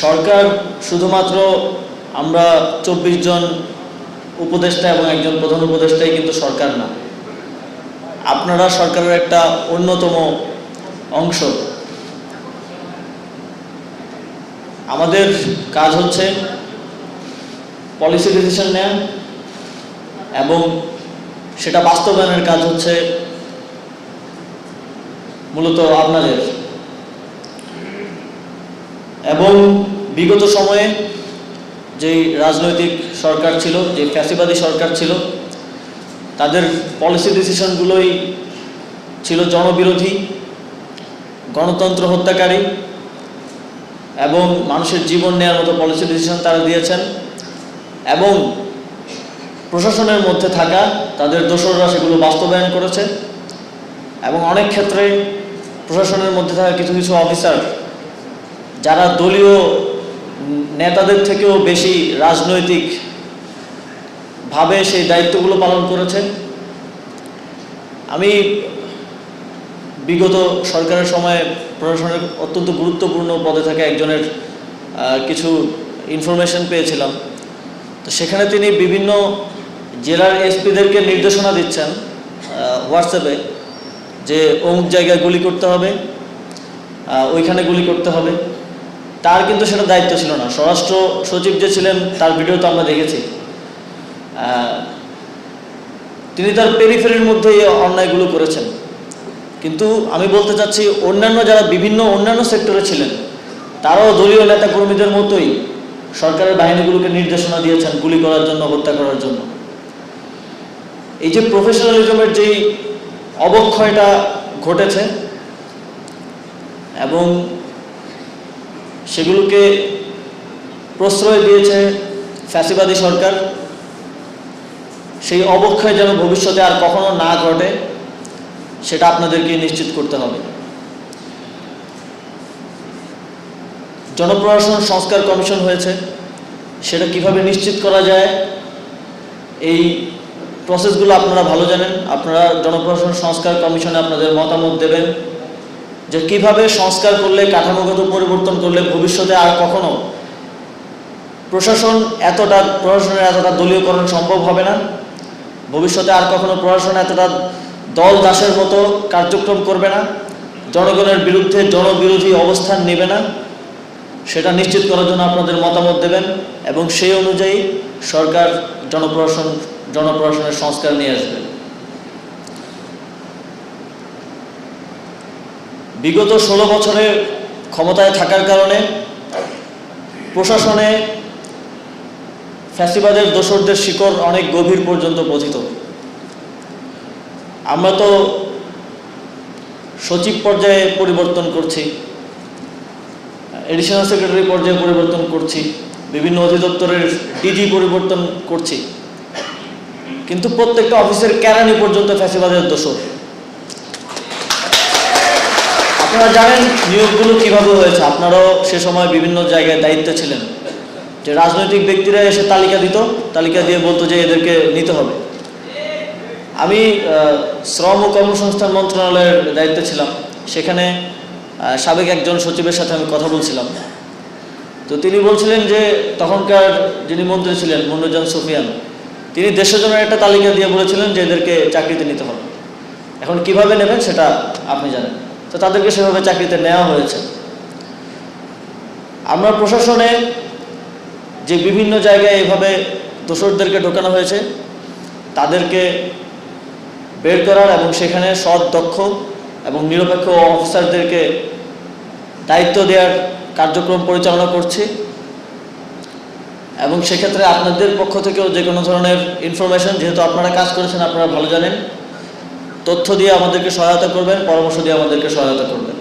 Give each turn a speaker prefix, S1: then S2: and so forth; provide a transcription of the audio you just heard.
S1: সরকার শুধুমাত্র আমরা 24 জন উপদেষ্টা এবং একজন প্রধান উপদেষ্টাই কিন্তু সরকার না। আপনারা সরকারের একটা অন্যতম অংশ। আমাদের কাজ হচ্ছে পলিসি ডিসিশন নেওয়া এবং সেটা বাস্তবায়নের কাজ হচ্ছে মূলত আপনাদের। এবং বিগত সময়ে যেই রাজনৈতিক সরকার ছিল, যে ফ্যাসিবাদী সরকার ছিল, তাদের পলিসি ডিসিশনগুলোই ছিল জনবিরোধী, গণতন্ত্র হত্যাকারী এবং মানুষের জীবন নেওয়ার মতো পলিসি ডিসিশন তারা দিয়েছেন। এবং প্রশাসনের মধ্যে থাকা তাদের দোসররা সেগুলো বাস্তবায়ন করেছে। এবং অনেক ক্ষেত্রে প্রশাসনের মধ্যে থাকা কিছু কিছু অফিসার যারা দলীয় নেতাদের থেকেও বেশি রাজনৈতিকভাবে সেই দায়িত্বগুলো পালন করেছে। আমি বিগত সরকারের সময় প্রশাসনের অত্যন্ত গুরুত্বপূর্ণ পদে থাকা একজনের কিছু ইনফরমেশন পেয়েছিলাম। তো সেখানে তিনি বিভিন্ন জেলার এসপিদেরকে নির্দেশনা দিচ্ছেন হোয়াটসঅ্যাপে যে অমুক জায়গায় গুলি করতে হবে, ওইখানে গুলি করতে হবে। তার কিন্তু সেটা দায়িত্ব ছিল না। স্বরাষ্ট্র সচিব যে ছিলেন তার ভিডিও তো আমরা দেখেছি। তিনি তার পেরিফেরির মধ্যে এই অন্যায়গুলো করেছেন। কিন্তু আমি বলতে চাচ্ছি অন্যান্য যারা বিভিন্ন অন্যান্য সেক্টরে ছিলেন তারাও দলীয় নেতা কর্মীদের মতোই সরকারের বাহিনীগুলোকে নির্দেশনা দিয়েছেন গুলি করার জন্য, হত্যা করার জন্য। এই যে প্রফেশনালিজমের যেই অবক্ষয়টা ঘটেছে এবং সেগুলোকে প্রশ্রয় দিয়েছে ফ্যাসিবাদী সরকার, সেই অবক্ষয় যেন ভবিষ্যতে আর কখনো না ঘটে সেটা আপনাদেরকে নিশ্চিত করতে হবে। জনপ্রশাসন সংস্কার কমিশন হয়েছে, সেটা কিভাবে নিশ্চিত করা যায় এই প্রসেসগুলো আপনারা ভালো জানেন। আপনারা জনপ্রশাসন সংস্কার কমিশনে আপনাদের মতামত দেবেন যে কিভাবে সংস্কার করলে, কাঠামোগত পরিবর্তন করলে ভবিষ্যতে আর কখনো প্রশাসনের এতটা দলীয়করণ সম্ভব হবে না। ভবিষ্যতে আর কখনো প্রশাসন এতটা দল দাসের মতো কার্যক্রম করবে না, জনগণের বিরুদ্ধে জনবিরোধী অবস্থান নেবে না। সেটা নিশ্চিত করার জন্য আপনাদের মতামত দেবেন এবং সেই অনুযায়ী সরকার জনপ্রশাসনের সংস্কার নিয়ে আসবে। বিগত 16 বছরে ক্ষমতায় থাকার কারণে প্রশাসনে ফ্যাসিবাদের দোসরদের শিকড় অনেক গভীর পর্যন্ত পতিত। আমরা তো সচিব পর্যায়ে পরিবর্তন করছি, এডিশনাল সেক্রেটারি পর্যায়ে পরিবর্তন করছি, বিভিন্ন অধিদপ্তরের ডিজি পরিবর্তন করছি, কিন্তু প্রত্যেকটা অফিসের কেরানি পর্যন্ত ফ্যাসিবাদের দোসর। আপনারা জানেন নিয়োগগুলো কিভাবে হয়েছে। আপনারাও সে সময় বিভিন্ন জায়গায় দায়িত্বে ছিলেন, যে রাজনৈতিক ব্যক্তিরা এসে তালিকা দিয়ে বলতো যে এদেরকে নিতে হবে। আমি শ্রম ও কর্মসংস্থান মন্ত্রণালয়ের দায়িত্বে ছিলাম। সেখানে সাবেক একজন সচিবের সাথে আমি কথা বলছিলাম। তো তিনি বলছিলেন যে তখনকার যিনি মন্ত্রী ছিলেন মনিরুজ্জামান সুফিয়ান, তিনি দেশজনের একটা তালিকা দিয়ে বলেছিলেন যে এদেরকে চাকরিতে নিতে হবে। এখন কিভাবে নেবেন সেটা আপনি জানেন। তো তাদেরকে সেভাবে চাকরিতে নেওয়া হয়েছে। আমরা প্রশাসনে যে বিভিন্ন জায়গায় এভাবে দোসরদেরকে ঢোকানো হয়েছে তাদেরকে বের করার এবং সেখানে সৎ, দক্ষ এবং নিরপেক্ষ অফিসারদেরকে দায়িত্ব দেওয়ার কার্যক্রম পরিচালনা করছি। এবং সেক্ষেত্রে আপনাদের পক্ষ থেকেও যে কোনো ধরনের ইনফরমেশন, যেহেতু আপনারা কাজ করেছেন আপনারা ভালো জানেন, তথ্য দিয়ে আমাদেরকে সহায়তা করবেন, পরামর্শ দিয়ে আমাদেরকে সহায়তা করবেন।